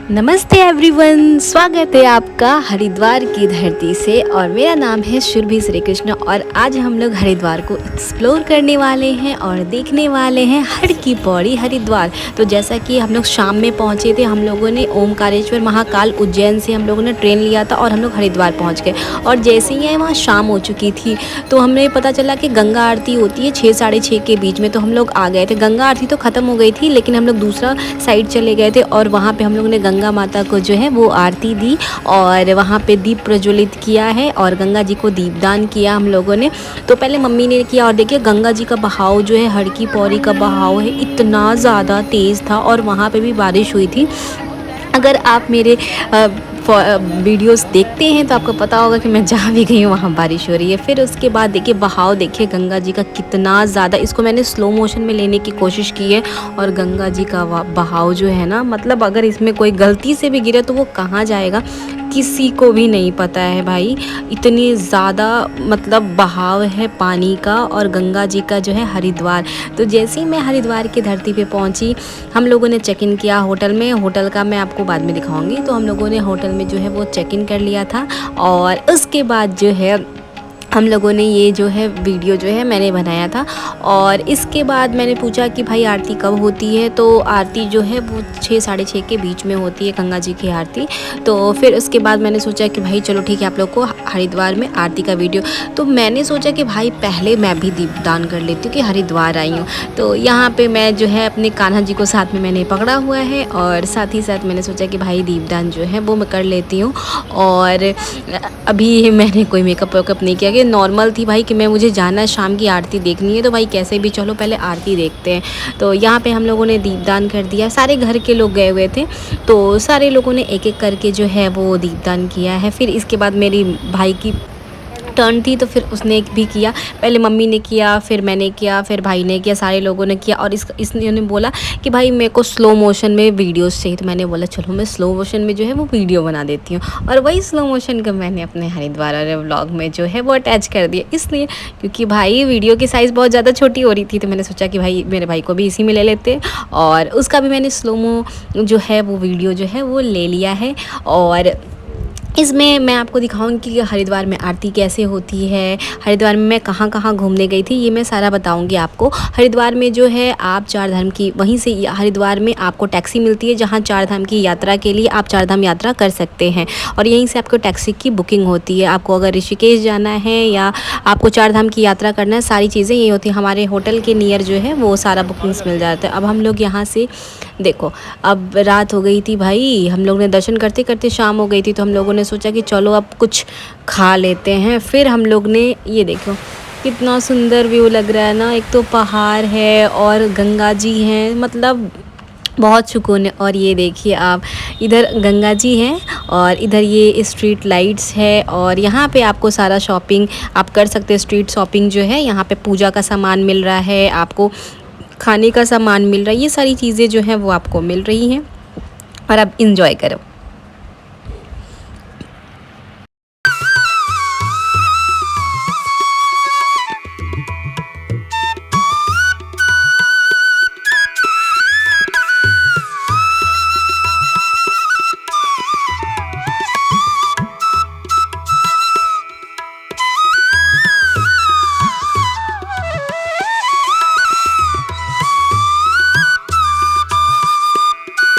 नमस्ते एवरीवन, स्वागत है आपका हरिद्वार की धरती से। और मेरा नाम है सुरभि श्री कृष्ण और आज हम लोग हरिद्वार को एक्सप्लोर करने वाले हैं और देखने वाले हैं हर की पौड़ी हरिद्वार। तो जैसा कि हम लोग शाम में पहुंचे थे, हम लोगों ने ओमकारेश्वर महाकाल उज्जैन से हम लोगों ने ट्रेन लिया था और हम लोग हरिद्वार पहुंच गए। और जैसे ही वहाँ शाम हो चुकी थी तो हमें पता चला कि गंगा आरती होती है 6 साढ़े 6 के बीच में। तो हम लोग आ गए थे। गंगा आरती तो ख़त्म हो गई थी लेकिन हम लोग दूसरा साइड चले गए थे और वहाँ पर हम लोग ने गंगा माता को जो है वो आरती दी और वहाँ पे दीप प्रज्वलित किया है और गंगा जी को दीपदान किया हम लोगों ने। तो पहले मम्मी ने किया और देखिए गंगा जी का बहाव जो है, हर की पौड़ी का बहाव है, इतना ज़्यादा तेज़ था और वहाँ पे भी बारिश हुई थी। अगर आप मेरे वीडियोस देखते हैं तो आपको पता होगा कि मैं जहाँ भी गई हूँ वहाँ बारिश हो रही है। फिर उसके बाद देखिए बहाव देखिए गंगा जी का कितना ज़्यादा, इसको मैंने स्लो मोशन में लेने की कोशिश की है। और गंगा जी का बहाव जो है ना, मतलब अगर इसमें कोई गलती से भी गिरे तो वो कहाँ जाएगा किसी को भी नहीं पता है भाई। इतनी ज़्यादा मतलब बहाव है पानी का और गंगा जी का जो है हरिद्वार। तो जैसे ही मैं हरिद्वार की धरती पे पहुंची, हम लोगों ने चेक इन किया होटल में। होटल का मैं आपको बाद में दिखाऊंगी। तो हम लोगों ने होटल में जो है वो चेक इन कर लिया था और उसके बाद जो है हम लोगों ने ये जो है वीडियो जो है मैंने बनाया था। और इसके बाद मैंने पूछा कि भाई आरती कब होती है। तो आरती जो है वो 6 साढ़े 6 के बीच में होती है गंगा जी की आरती। तो फिर उसके बाद मैंने सोचा कि भाई चलो ठीक है, आप लोग को हरिद्वार में आरती का वीडियो। तो मैंने सोचा कि भाई पहले मैं भी दीपदान कर लेती हूँ कि हरिद्वार आई हूँ। तो यहाँ पर मैं जो है अपने कान्हा जी को साथ में मैंने पकड़ा हुआ है और साथ ही साथ मैंने सोचा कि भाई दीपदान जो है वो मैं कर लेती हूँ। और अभी मैंने कोई मेकअप वेकअप नहीं किया, नॉर्मल थी भाई कि मुझे जाना है, शाम की आरती देखनी है। तो भाई कैसे भी चलो पहले आरती देखते हैं। तो यहाँ पे हम लोगों ने दीपदान कर दिया। सारे घर के लोग गए हुए थे तो सारे लोगों ने एक एक करके जो है वो दीपदान किया है। फिर इसके बाद मेरी भाई की टर्न थी तो फिर उसने भी किया। पहले मम्मी ने किया, फिर मैंने किया, फिर भाई ने किया, सारे लोगों ने किया। और इसने बोला कि भाई मेरे को स्लो मोशन में वीडियोस चाहिए। तो मैंने बोला चलो मैं स्लो मोशन में जो है वो वीडियो बना देती हूँ। और वही स्लो मोशन का मैंने अपने हरिद्वार वाले व्लॉग में जो है वो अटैच कर दिया, इसलिए क्योंकि भाई वीडियो की साइज़ बहुत ज़्यादा छोटी हो रही थी। तो मैंने सोचा कि भाई मेरे भाई को भी इसी में ले लेते हैं और उसका भी मैंने स्लो मो जो है वो वीडियो जो है वो ले लिया है। और इसमें मैं आपको दिखाऊंगी कि हरिद्वार में आरती कैसे होती है, हरिद्वार में मैं कहाँ कहाँ घूमने गई थी, ये मैं सारा बताऊंगी आपको। हरिद्वार में जो है आप चार धाम की, वहीं से हरिद्वार में आपको टैक्सी मिलती है जहाँ चार धाम की यात्रा के लिए आप चार धाम यात्रा कर सकते हैं। और यहीं से आपको टैक्सी की बुकिंग होती है। आपको अगर ऋषिकेश जाना है या आपको चार धाम की यात्रा करना है, सारी चीज़ें यही होती हैं। हमारे होटल के नियर जो है वो सारा बुकिंग्स मिल जाता है। अब हम लोग यहाँ से देखो, अब रात हो गई थी भाई, हम लोग ने दर्शन करते करते शाम हो गई थी। तो हम लोगों ने सोचा कि चलो अब कुछ खा लेते हैं। फिर हम लोग ने, ये देखो कितना सुंदर व्यू लग रहा है ना, एक तो पहाड़ है और गंगा जी हैं, मतलब बहुत सुकून है। और ये देखिए आप, इधर गंगा जी हैं और इधर ये स्ट्रीट लाइट्स है। और यहाँ पे आपको सारा शॉपिंग आप कर सकते हैं। स्ट्रीट शॉपिंग जो है, यहाँ पे पूजा का सामान मिल रहा है, आपको खाने का सामान मिल रहा है, ये सारी चीज़ें जो हैं वो आपको मिल रही हैं और आप इंजॉय करो।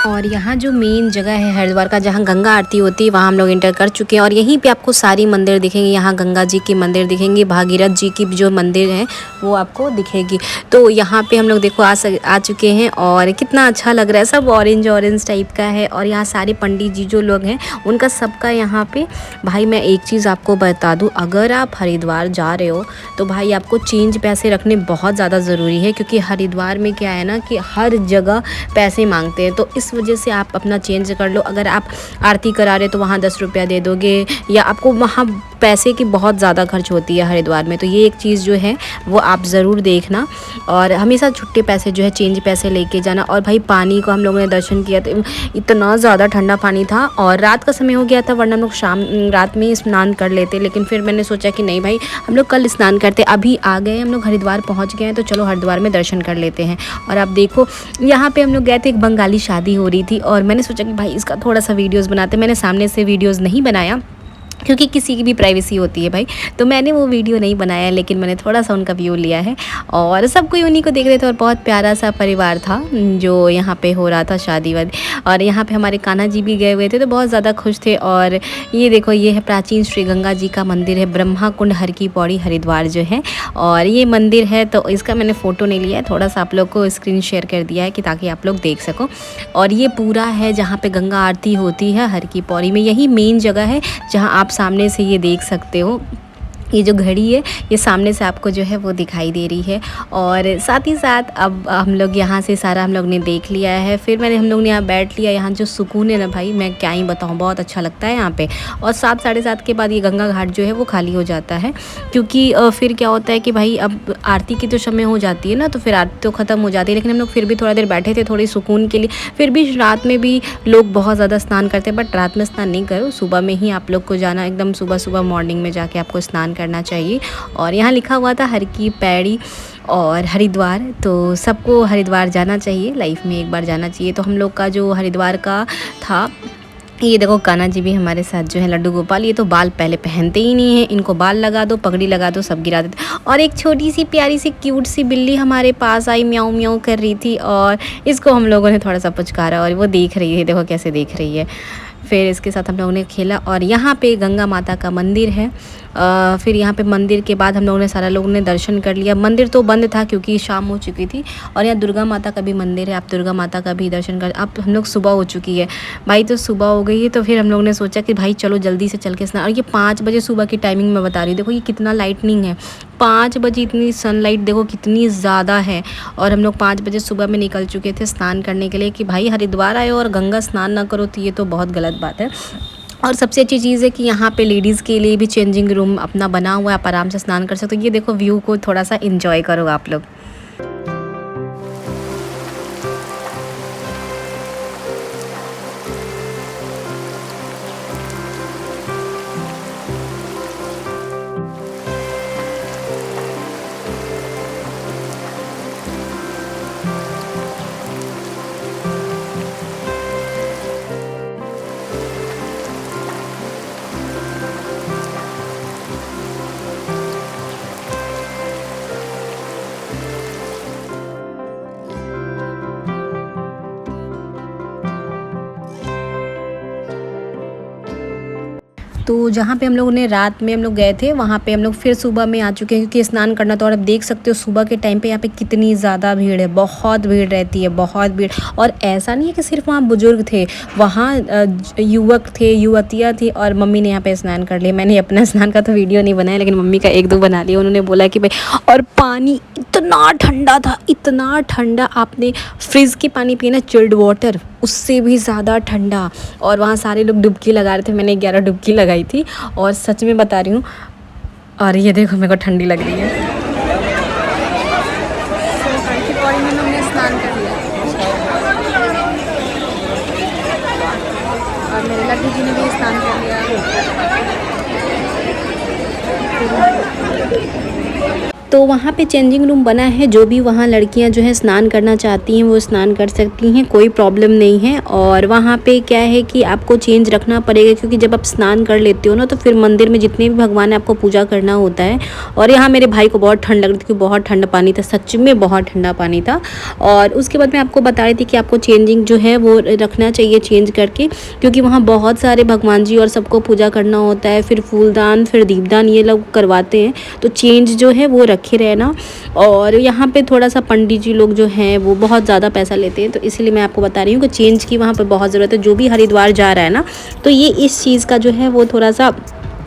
और यहाँ जो मेन जगह है हरिद्वार का, जहाँ गंगा आरती होती है, वहाँ हम लोग इंटर कर चुके हैं। और यहीं पे आपको सारी मंदिर दिखेंगे। यहाँ गंगा जी की मंदिर दिखेंगी, भागीरथ जी की जो मंदिर है वो आपको दिखेगी। तो यहाँ पे हम लोग देखो आ चुके हैं और कितना अच्छा लग रहा है। सब ऑरेंज ऑरेंज टाइप का है। और यहाँ सारे पंडित जी जो लोग हैं उनका सबका यहाँ पे, भाई मैं एक चीज़ आपको बता दूँ, अगर आप हरिद्वार जा रहे हो तो भाई आपको चेंज पैसे रखने बहुत ज़्यादा ज़रूरी है। क्योंकि हरिद्वार में क्या है ना कि हर जगह पैसे मांगते हैं। तो इस वजह से आप अपना चेंज कर लो। अगर आप आरती करा रहे तो वहाँ 10 रुपया दे दोगे, या आपको वहाँ पैसे की बहुत ज़्यादा खर्च होती है हरिद्वार में। तो ये एक चीज़ जो है वो आप ज़रूर देखना और हमेशा छुट्टे पैसे जो है, चेंज पैसे लेके जाना। और भाई पानी को हम लोगों ने दर्शन किया तो इतना ज़्यादा ठंडा पानी था और रात का समय हो गया था, वरना हम लोग रात में स्नान कर लेते। लेकिन फिर मैंने सोचा कि नहीं भाई, हम लोग कल स्नान करते। अभी आ गए हम लोग, हरिद्वार पहुँच गए हैं, तो चलो हरिद्वार में दर्शन कर लेते हैं। और आप देखो यहाँ पर हम लोग गए थे, एक बंगाली शादी हो रही थी और मैंने सोचा कि भाई इसका थोड़ा सा वीडियोज़ बनाते। मैंने सामने से वीडियोज़ नहीं बनाया क्योंकि किसी की भी प्राइवेसी होती है भाई, तो मैंने वो वीडियो नहीं बनाया, लेकिन मैंने थोड़ा सा उनका व्यू लिया है और सब कोई उन्हीं को देख रहे थे। और बहुत प्यारा सा परिवार था जो यहाँ पे हो रहा था शादी वादी, और यहाँ पे हमारे कान्हा जी भी गए हुए थे, तो बहुत ज़्यादा खुश थे। और ये देखो, ये है प्राचीन श्री गंगा जी का मंदिर है, ब्रह्मा कुंड हर की पौड़ी हरिद्वार जो है, और ये मंदिर है। तो इसका मैंने फ़ोटो नहीं लिया है, थोड़ा सा आप लोग को स्क्रीन शेयर कर दिया है कि ताकि आप लोग देख सको। और ये पूरा है जहाँ पे गंगा आरती होती है हर की पौड़ी में, यही मेन जगह है जहाँ आप सामने से ये देख सकते हो। ये जो घड़ी है ये सामने से आपको जो है वो दिखाई दे रही है। और साथ ही साथ अब हम लोग यहाँ से सारा हम लोग ने देख लिया है, फिर हम लोग ने यहाँ बैठ लिया। यहाँ जो सुकून है ना भाई, मैं क्या ही बताऊँ, बहुत अच्छा लगता है यहाँ पे। और 7 साढ़े 7 के बाद ये गंगा घाट जो है वो खाली हो जाता है, क्योंकि फिर क्या होता है कि भाई अब आरती की तो समय हो जाती है ना, तो फिर आरती तो ख़त्म हो जाती है। लेकिन हम लोग फिर भी थोड़ा देर बैठे थे थोड़ी सुकून के लिए। फिर भी रात में भी लोग बहुत ज़्यादा स्नान करते हैं, बट रात में स्नान नहीं करो, सुबह में ही आप लोग को जाना, एकदम सुबह सुबह मॉर्निंग में जाके आपको स्नान करना चाहिए। और यहाँ लिखा हुआ था हर की पैड़ी और हरिद्वार, तो सबको हरिद्वार जाना चाहिए, लाइफ में एक बार जाना चाहिए। तो हम लोग का जो हरिद्वार का था, ये देखो कान्हा जी भी हमारे साथ जो है, लड्डू गोपाल। ये तो बाल पहले पहनते ही नहीं है, इनको बाल लगा दो, पगड़ी लगा दो, सब गिरा देते। और एक छोटी सी प्यारी सी क्यूट सी बिल्ली हमारे पास आई, म्याऊं म्याऊं कर रही थी, और इसको हम लोगों ने थोड़ा सा पुचकारा और वो देख रही है, देखो कैसे देख रही है। फिर इसके साथ हम लोगों ने खेला। और यहाँ पे गंगा माता का मंदिर है। फिर यहाँ पे मंदिर के बाद हम लोगों ने सारा लोगों ने दर्शन कर लिया। मंदिर तो बंद था क्योंकि शाम हो चुकी थी। और यहाँ दुर्गा माता का भी मंदिर है, आप दुर्गा माता का भी दर्शन कर। अब हम लोग सुबह हो चुकी है भाई, तो सुबह हो गई है, तो फिर हम लोगों ने सोचा कि भाई चलो जल्दी से चल के स्नान। और ये 5 बजे सुबह की टाइमिंग मैं बता रही हूँ, देखो ये कितना लाइटनिंग है, 5 बजे इतनी सनलाइट देखो कितनी ज़्यादा है। और हम लोग 5 बजे सुबह में निकल चुके थे स्नान करने के लिए कि भाई हरिद्वार आए और गंगा स्नान ना करो तो ये तो बहुत गलत बात है। और सबसे अच्छी चीज़ है कि यहाँ पे लेडीज़ के लिए भी चेंजिंग रूम अपना बना हुआ है, आप आराम से स्नान कर सकते हो। ये देखो व्यू को थोड़ा सा एंजॉय करो आप लोग। तो जहाँ पे हम लोगों ने रात में हम लोग गए थे, वहाँ पे हम लोग फिर सुबह में आ चुके हैं क्योंकि स्नान करना। तो और अब देख सकते हो सुबह के टाइम पे यहाँ पे कितनी ज़्यादा भीड़ है, बहुत भीड़ रहती है, बहुत भीड़। और ऐसा नहीं है कि सिर्फ वहाँ बुजुर्ग थे, वहाँ युवक थे, युवतियाँ थी, और मम्मी ने यहाँ पे स्नान कर लिया। मैंने अपना स्नान का तो वीडियो नहीं बनाया, लेकिन मम्मी का 1-2 बना लिया। उन्होंने बोला कि भाई, और पानी इतना ठंडा था, इतना ठंडा, आपने फ्रिज के पानी पिए चिल्ड वाटर, उससे भी ज़्यादा ठंडा। और वहाँ सारे लोग डुबकी लगा रहे थे, मैंने 11 डुबकी लगाई थी, और सच में बता रही हूँ। और ये देखो मेरे को ठंडी लग रही है। हर की पौड़ी में हमने स्नान कर लिया, और मेरे लड्डू जी ने भी स्नान कर लिया। तो वहाँ पे चेंजिंग रूम बना है, जो भी वहाँ लड़कियाँ जो है स्नान करना चाहती हैं वो स्नान कर सकती हैं, कोई प्रॉब्लम नहीं है। और वहाँ पे क्या है कि आपको चेंज रखना पड़ेगा, क्योंकि जब आप स्नान कर लेते हो ना, तो फिर मंदिर में जितने भी भगवान है आपको पूजा करना होता है। और यहाँ मेरे भाई को बहुत ठंड लग रही थी, क्योंकि बहुत ठंडा पानी था, सच में बहुत ठंडा पानी था। और उसके बाद मैं आपको बता रही थी कि आपको चेंजिंग जो है वो रखना चाहिए चेंज करके, क्योंकि वहाँ बहुत सारे भगवान जी और सबको पूजा करना होता है, फिर फूलदान, फिर दीपदान ये लोग करवाते हैं। तो चेंज जो है वो रखे रहना। और यहाँ पे थोड़ा सा पंडित जी लोग जो हैं वो बहुत ज़्यादा पैसा लेते हैं, तो इसलिए मैं आपको बता रही हूँ कि चेंज की वहाँ पे बहुत ज़रूरत है। जो भी हरिद्वार जा रहा है ना, तो ये इस चीज़ का जो है वो थोड़ा सा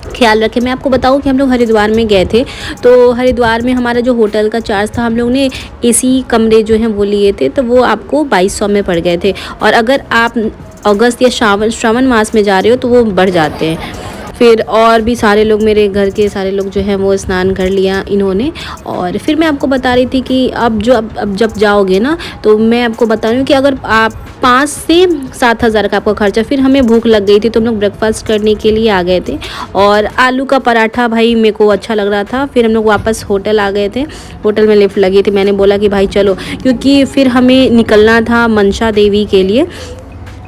ख्याल रखें। मैं आपको बताऊं कि हम लोग हरिद्वार में गए थे, तो हरिद्वार में हमारा जो होटल का चार्ज था, हम लोग ने एसी कमरे जो हैं वो लिए थे, तो वो आपको 2200 में पड़ गए थे। और अगर आप अगस्त या श्रावण मास में जा रहे हो तो वो बढ़ जाते हैं। फिर और भी सारे लोग, मेरे घर के सारे लोग जो हैं वो स्नान कर लिया इन्होंने। और फिर मैं आपको बता रही थी कि अब जब जाओगे ना, तो मैं आपको बता रही हूँ कि अगर आप 5 से 7 हज़ार का आपका खर्चा। फिर हमें भूख लग गई थी, तो हम लोग ब्रेकफास्ट करने के लिए आ गए थे, और आलू का पराठा भाई मेरे को अच्छा लग रहा था। फिर हम लोग वापस होटल आ गए थे, होटल में लिफ्ट लगी थी। मैंने बोला कि भाई चलो, क्योंकि फिर हमें निकलना था मनसा देवी के लिए।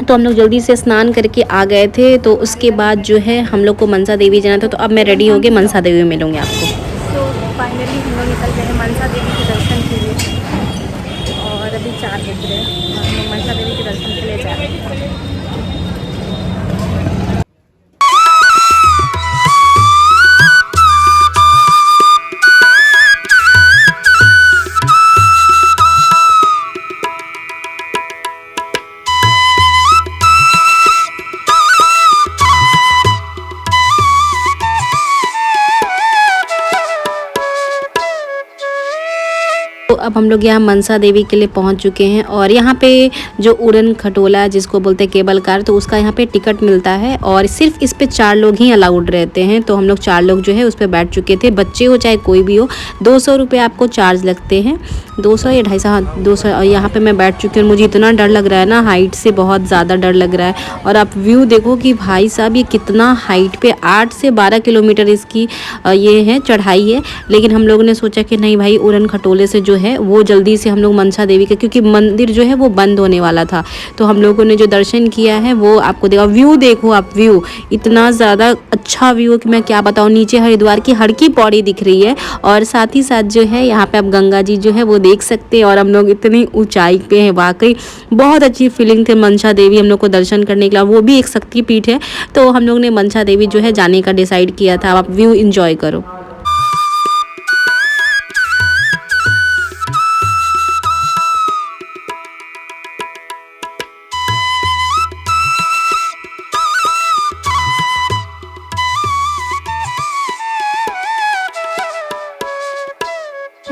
तो हम लोग जल्दी से स्नान करके आ गए थे। तो उसके बाद जो है हम लोग को मनसा देवी जाना था, तो अब मैं रेडी हो गई, मनसा देवी में मिलूँगी आपको। तो फाइनली हम लोग निकल गए हैं मनसा देवी के दर्शन के लिए और अभी 4 बज रहे हैं और हम लोग मनसा देवी के दर्शन के लिए जा रहे हैं। तो अब हम लोग यहाँ मनसा देवी के लिए पहुँच चुके हैं और यहाँ पे जो उड़न खटोला जिसको बोलते हैं केबल कार, तो उसका यहाँ पे टिकट मिलता है और सिर्फ इस पे 4 लोग ही अलाउड रहते हैं। तो हम लोग 4 लोग जो है उस पर बैठ चुके थे, बच्चे हो चाहे कोई भी हो। 200 रुपये आपको चार्ज लगते हैं, 200 या 250, हाँ 200। और यहाँ पे मैं बैठ चुकी हूँ, मुझे इतना डर लग रहा है ना, हाइट से बहुत ज़्यादा डर लग रहा है। और आप व्यू देखो कि भाई साहब ये कितना हाइट पे 8 से 12 किलोमीटर इसकी ये है चढ़ाई है। लेकिन हम लोगों ने सोचा कि नहीं भाई, उड़न खटोले से जो है वो जल्दी से हम लोग मनसा देवी के, क्योंकि मंदिर जो है वो बंद होने वाला था, तो हम लोगों ने जो दर्शन किया है वो आपको देखा। व्यू देखो आप, व्यू इतना ज़्यादा अच्छा व्यू कि मैं क्या बताऊँ। नीचे हरिद्वार की हर की पौड़ी दिख रही है और साथ ही साथ जो है यहाँ पे आप गंगा जी जो है वो देख सकते हैं। और हम लोग इतनी ऊंचाई पे हैं, वाकई बहुत अच्छी फीलिंग थी मनसा देवी हम लोग को दर्शन करने के लिए। वो भी एक शक्तिपीठ है, तो हम लोग ने मनसा देवी जो है जाने का डिसाइड किया था। आप व्यू इंजॉय करो।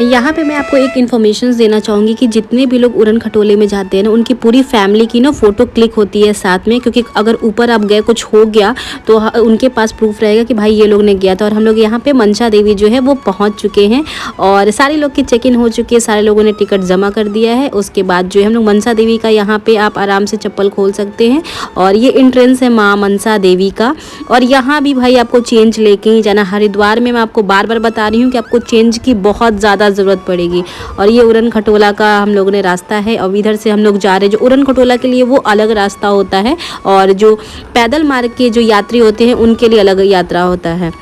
यहाँ पे मैं आपको एक इन्फॉर्मेशन देना चाहूँगी कि जितने भी लोग उड़न खटोले में जाते हैं ना, उनकी पूरी फैमिली की ना फ़ोटो क्लिक होती है साथ में, क्योंकि अगर ऊपर आप गए कुछ हो गया तो उनके पास प्रूफ रहेगा कि भाई ये लोग ने गया था। और हम लोग यहाँ पे मनसा देवी जो है वो पहुँच चुके हैं और सारे लोग की चेक इन हो चुकी है, सारे लोगों ने टिकट जमा कर दिया है। उसके बाद जो है हम लोग मनसा देवी का यहाँ पर आप आराम से चप्पल खोल सकते हैं और ये एंट्रेंस है माँ मनसा देवी का। और यहाँ भी भाई आपको चेंज लेके ही जाना। हरिद्वार में मैं आपको बार बार बता रही हूँ कि आपको चेंज की बहुत ज़्यादा ज़रूरत पड़ेगी। और ये उड़न खटोला का हम लोगों ने रास्ता है और इधर से हम लोग जा रहे हैं। जो उड़न खटोला के लिए वो अलग रास्ता होता है और जो पैदल मार्ग के जो यात्री होते हैं उनके लिए अलग यात्रा होता है।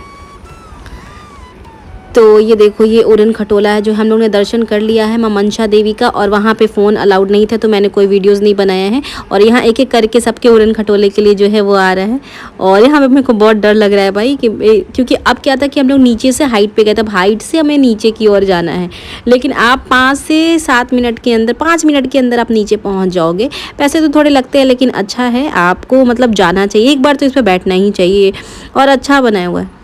तो ये देखो, ये उड़न खटोला है जो हम लोग ने दर्शन कर लिया है माँ मनसा देवी का। और वहाँ पे फ़ोन अलाउड नहीं था तो मैंने कोई वीडियोस नहीं बनाया है। और यहाँ एक एक करके सबके उड़न खटोले के लिए जो है वो आ रहा है। और यहाँ पे मेरे को बहुत डर लग रहा है भाई कि क्योंकि अब क्या था कि हम लोग नीचे से हाइट पे गए, तब हाइट से हमें नीचे की ओर जाना है। लेकिन आप 5 से 7 मिनट के अंदर, 5 मिनट के अंदर आप नीचे पहुँच जाओगे। पैसे तो थोड़े लगते हैं लेकिन अच्छा है, आपको मतलब जाना चाहिए, एक बार तो इस पर बैठना ही चाहिए। और अच्छा बनाया हुआ है।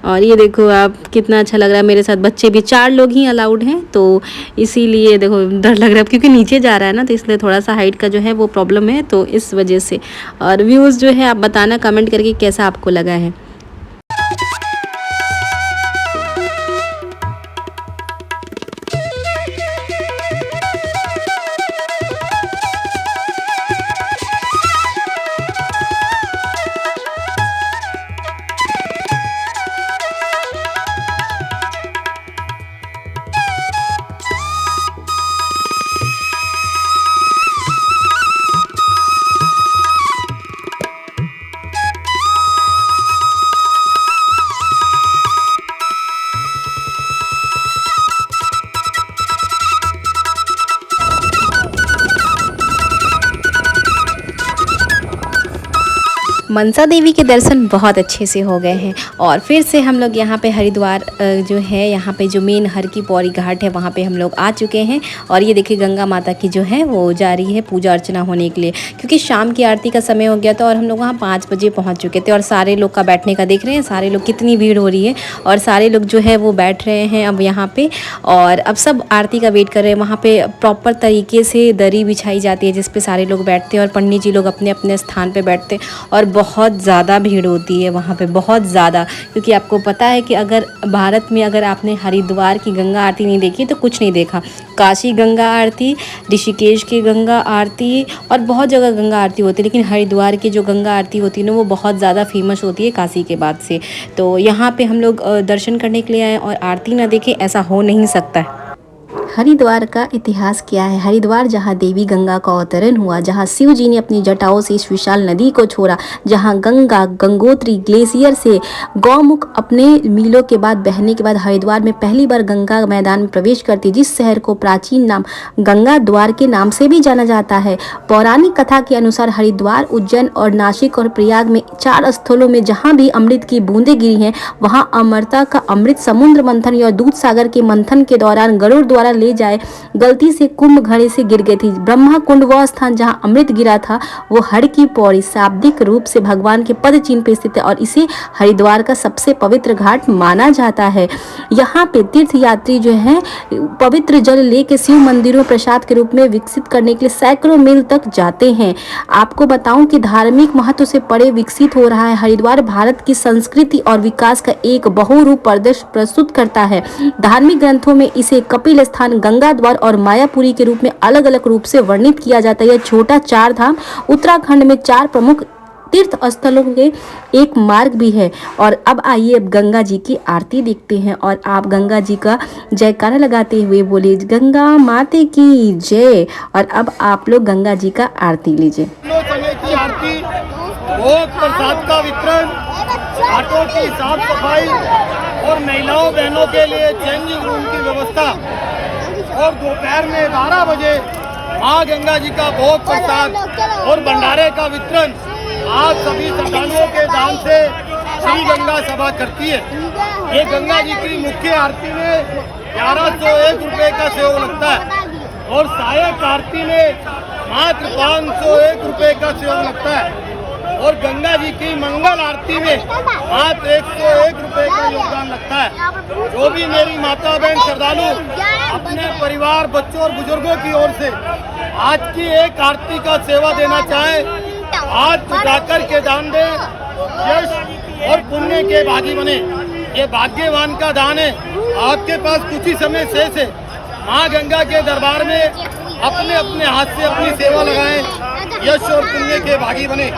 और ये देखो आप, कितना अच्छा लग रहा है। मेरे साथ बच्चे भी 4 लोग ही अलाउड हैं, तो इसीलिए देखो डर लग रहा है क्योंकि नीचे जा रहा है ना, तो इसलिए थोड़ा सा हाइट का जो है वो प्रॉब्लम है, तो इस वजह से। और व्यूज़ जो है आप बताना कमेंट करके कैसा आपको लगा है। मनसा देवी के दर्शन बहुत अच्छे से हो गए हैं और फिर से हम लोग यहाँ पे हरिद्वार जो है, यहाँ पे जो मेन हर की पौड़ी घाट है वहाँ पे हम लोग आ चुके हैं। और ये देखिए गंगा माता की जो है वो जा रही है पूजा अर्चना होने के लिए, क्योंकि शाम की आरती का समय हो गया था और हम लोग वहाँ 5 बजे पहुँच चुके थे। और सारे लोग का बैठने का देख रहे हैं, सारे लोग कितनी भीड़ हो रही है और सारे लोग जो है वो बैठ रहे हैं अब यहाँ पर। और अब सब आरती का वेट कर रहे हैं। वहाँ पर प्रॉपर तरीके से दरी बिछाई जाती है जिस पर सारे लोग बैठते हैं और पंडित जी लोग अपने अपने स्थान पर बैठते हैं। और बहुत ज़्यादा भीड़ होती है वहाँ पे, बहुत ज़्यादा, क्योंकि आपको पता है कि अगर भारत में अगर आपने हरिद्वार की गंगा आरती नहीं देखी तो कुछ नहीं देखा। काशी गंगा आरती, ऋषिकेश की गंगा आरती और बहुत जगह गंगा आरती होती है, लेकिन हरिद्वार की जो गंगा आरती होती है ना वो बहुत ज़्यादा फेमस होती है काशी के बाद से। तो यहाँ पे हम लोग दर्शन करने के लिए आए और आरती ना देखें ऐसा हो नहीं सकता है। हरिद्वार का इतिहास क्या है? हरिद्वार जहाँ देवी गंगा का अवतरण हुआ, जहाँ शिव जी ने अपनी जटाओं से इस विशाल नदी को छोड़ा, जहाँ गंगा गंगोत्री ग्लेशियर से गौमुख अपने मीलों के बाद बहने के बाद हरिद्वार में पहली बार गंगा मैदान में प्रवेश करती, जिस शहर को प्राचीन नाम गंगा द्वार के नाम से भी जाना जाता है। पौराणिक कथा के अनुसार हरिद्वार, उज्जैन और नासिक और प्रयाग में 4 स्थलों में जहाँ भी अमृत की बूंदें गिरी हैं, वहाँ अमरता का अमृत समुद्र मंथन या दूध सागर के मंथन के दौरान गरुड़ द्वारा ले जाए गलती से कुंभ घड़े से गिर गई थी। ब्रह्मा कुंड वह स्थान जहाँ अमृत गिरा था, वो हर की पौड़ी शाब्दिक रूप से भगवान के पद चिन्ह पे स्थित है और इसे हरिद्वार का सबसे पवित्र घाट माना जाता है। यहाँ पे तीर्थ यात्री जो है पवित्र जल लेके शिव मंदिरों प्रसाद के रूप में विकसित करने के लिए सैकड़ों मील तक जाते हैं। आपको बताऊं कि धार्मिक महत्व से परे विकसित हो रहा है। हरिद्वार भारत की संस्कृति और विकास का एक बहुरूप प्रदर्शन प्रस्तुत करता है। धार्मिक ग्रंथों में इसे कपिल स्थान, गंगा द्वार और मायापुरी के रूप में अलग अलग रूप से वर्णित किया जाता है। यह छोटा 4 धाम उत्तराखंड में 4 प्रमुख तीर्थ स्थलों के एक मार्ग भी है। और अब आइए अब गंगा जी की आरती देखते हैं और आप गंगा जी का जयकारा लगाते हुए बोलिए गंगा माते की जय। और अब आप लोग गंगा जी का आरती लीजिए। समय की आरती, भोग प्रसाद का वितरण, घाटों की साफ सफाई और महिलाओं बहनों के लिए चेंजिंग रूम की व्यवस्था और दोपहर में 12 बजे माँ गंगा जी का भोग प्रसाद और भंडारे का वितरण आज सभी श्रद्धालुओं के दान से श्री गंगा सभा करती है। ये गंगा जी की मुख्य आरती में 1101 रुपये का सेवा लगता है और सहायक आरती में मात्र 501 रुपये का सेवा लगता है और गंगा जी की मंगल आरती में मात्र 101 रुपये का योगदान लगता है। जो भी मेरी माता बहन श्रद्धालु अपने परिवार, बच्चों और बुजुर्गों की ओर से आज की एक आरती का सेवा देना चाहे, हाथ उठाकर के दान दे, यश और पुण्य के भागी बने। ये भाग्यवान का दान है। आपके पास कुछ ही समय शेष है। माँ गंगा के दरबार में अपने अपने हाथ से अपनी सेवा लगाएं, यश और पुण्य के भागी बने।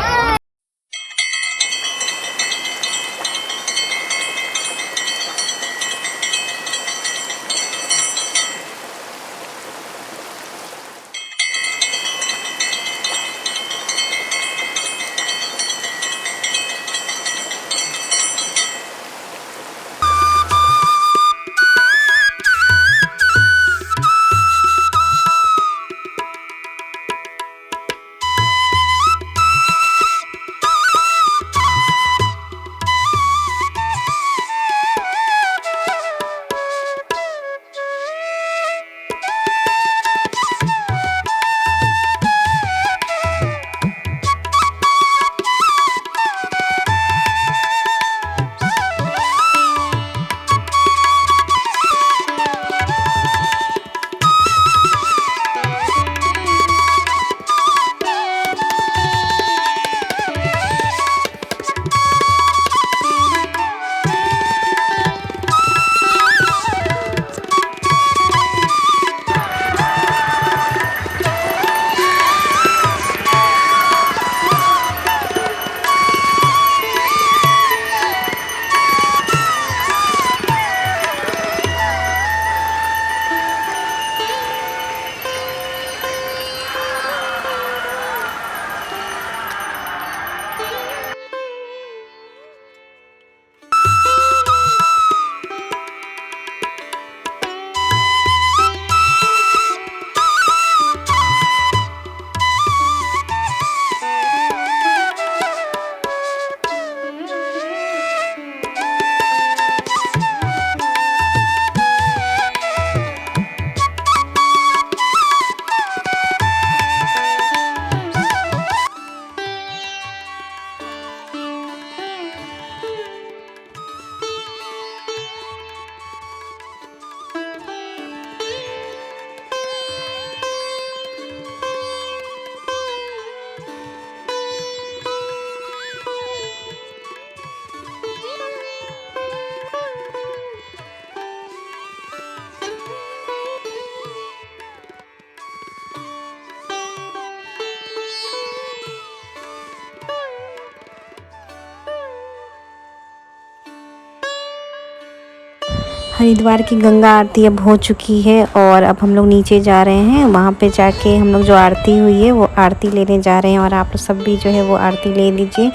हरिद्वार की गंगा आरती अब हो चुकी है और अब हम लोग नीचे जा रहे हैं। वहाँ पे जाके हम लोग जो आरती हुई है वो आरती लेने जा रहे हैं और आप सब भी जो है वो आरती ले लीजिए।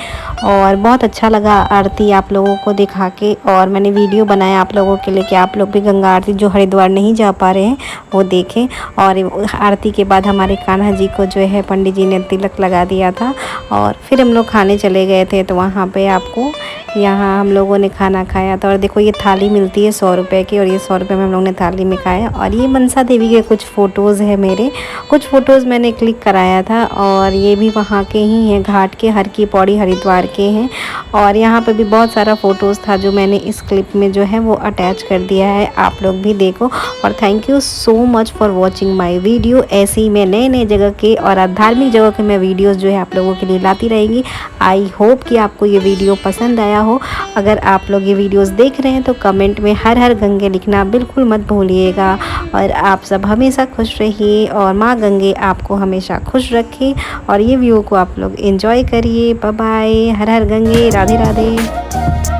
और बहुत अच्छा लगा आरती आप लोगों को दिखा के, और मैंने वीडियो बनाया आप लोगों के लिए कि आप लोग भी गंगा आरती जो हरिद्वार नहीं जा पा रहे हैं वो देखें। और आरती के बाद हमारे कान्हा जी को जो है पंडित जी ने तिलक लगा दिया था और फिर हम लोग खाने चले गए थे। तो वहाँ पे आपको यहाँ हम लोगों ने खाना खाया था। और देखो ये थाली मिलती है 100 रुपये की, और ये 100 रुपये में हम लोग ने थाली में खाया। और ये मनसा देवी के कुछ फ़ोटोज़ है, मेरे कुछ फ़ोटोज़ मैंने क्लिक कराया था। और ये भी वहाँ के ही हैं, घाट के हर की पौड़ी हरिद्वार के हैं। और यहाँ पे भी बहुत सारा फ़ोटोज़ था जो मैंने इस क्लिप में जो है वो अटैच कर दिया है, आप लोग भी देखो। और thank you so much for watching my video. ऐसे ही मैं नए नए जगह के और धार्मिक जगह के मैं वीडियोज़ जो है आप लोगों के लिए लाती रहेंगी। आई होप कि आपको ये वीडियो पसंद आया हो। अगर आप लोग ये वीडियोस देख रहे हैं तो कमेंट में हर हर गंगे लिखना बिल्कुल मत भूलिएगा। और आप सब हमेशा खुश रहिए और माँ गंगे आपको हमेशा खुश रखे। और ये व्यू को आप लोग एंजॉय करिए। बाय बाय, हर हर गंगे, राधे राधे।